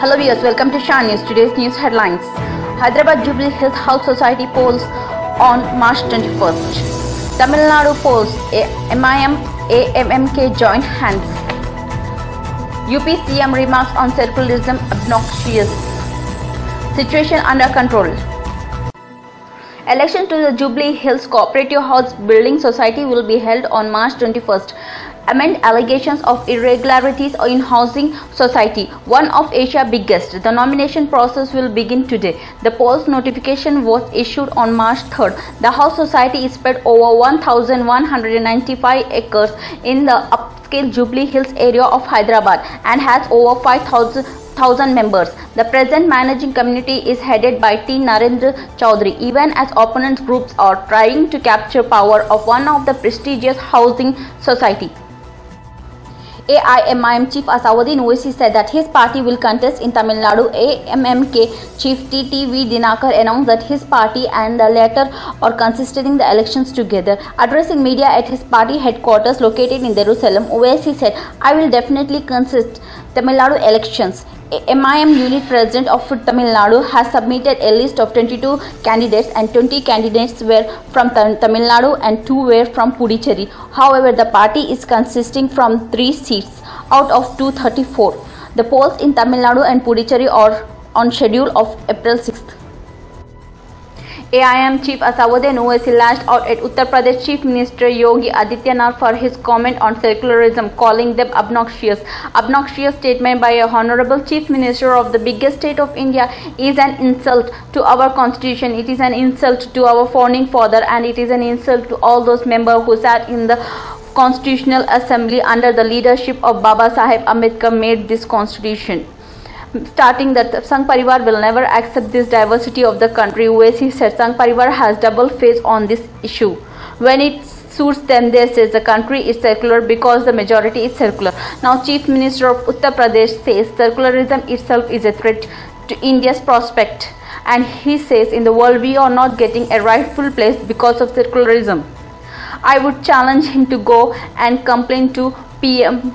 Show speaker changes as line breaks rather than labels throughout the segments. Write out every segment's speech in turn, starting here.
Hello viewers, welcome to Shan News. Today's news headlines. Hyderabad Jubilee Hills House Society polls on March 21st. Tamil Nadu polls MIM AMMK join hands. UP CM remarks on secularism obnoxious. Situation under control. Election to the Jubilee Hills Cooperative House Building Society will be held on March 21st. Amid allegations of irregularities in housing society, one of Asia's biggest, the nomination process will begin today. The polls notification was issued on March 3rd. The house society is spread over 1,195 acres in the upscale Jubilee Hills area of Hyderabad and has over 5,000 members. The present managing committee is headed by T. Narendra Chaudhary, even as opponent groups are trying to capture power of one of the prestigious housing society. AIMIM Chief Asawuddin Owaisi said that his party will contest in Tamil Nadu. AMMK Chief TTV Dinakar announced that his party and the latter are contesting the elections together. Addressing media at his party headquarters located in Jerusalem, Owaisi said, "I will definitely contest Tamil Nadu elections." MIM unit president of Tamil Nadu has submitted a list of 22 candidates and 20 candidates were from Tamil Nadu and 2 were from Puducherry. However, the party is consisting from 3 seats out of 234. The polls in Tamil Nadu and Puducherry are on schedule of April 6th. AIM Chief Asawuddin Owaisi lashed out at Uttar Pradesh Chief Minister Yogi Adityanath for his comment on secularism, calling them obnoxious. Obnoxious statement by a honorable Chief Minister of the biggest state of India is an insult to our constitution. It is an insult to our founding father, and it is an insult to all those members who sat in the Constitutional Assembly under the leadership of Baba Saheb Ambedkar made this constitution. Starting that Sangh Parivar will never accept this diversity of the country. Owaisi said Sangh Parivar has double face on this issue. When it suits them, they say the country is secular because the majority is secular. Now Chief Minister of Uttar Pradesh says secularism itself is a threat to India's prospect, and he says in the world we are not getting a rightful place because of secularism. I would challenge him to go and complain to PM.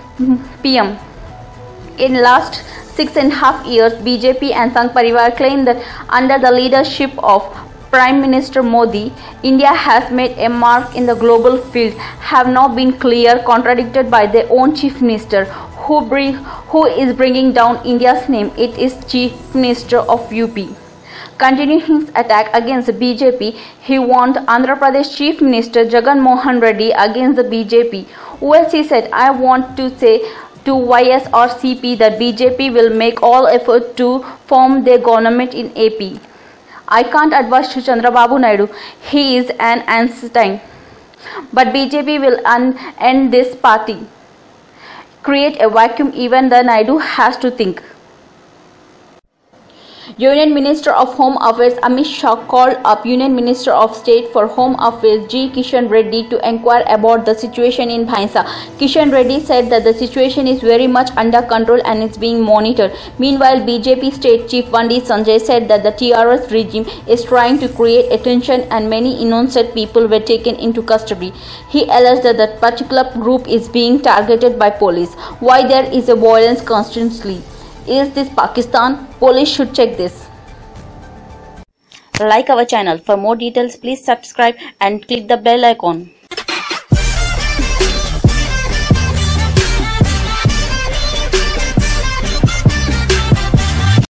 In last 6.5 years, BJP and Sangh Parivar claim that under the leadership of Prime Minister Modi, India has made a mark in the global field, have now been clear, contradicted by their own Chief Minister, who is bringing down India's name. It is Chief Minister of UP. Continuing his attack against the BJP, he warned Andhra Pradesh Chief Minister Jagan Mohan Reddy against the BJP. Owaisi said, "I want to say to YSRCP that BJP will make all effort to form their government in AP. I can't advise to Chandrababu Naidu. He is an Einstein. But BJP will end this party. Create a vacuum. Even the Naidu has to think." Union Minister of Home Affairs Amit Shah called up Union Minister of State for Home Affairs G. Kishan Reddy to inquire about the situation in Bhainsa. Kishan Reddy said that the situation is very much under control and is being monitored. Meanwhile, BJP State Chief Bandi Sanjay said that the TRS regime is trying to create attention and many innocent people were taken into custody. He alleged that that particular group is being targeted by police. Why there is a violence constantly? Is this Pakistan? Police should check this. Like our channel. For more details, please subscribe and click the bell icon.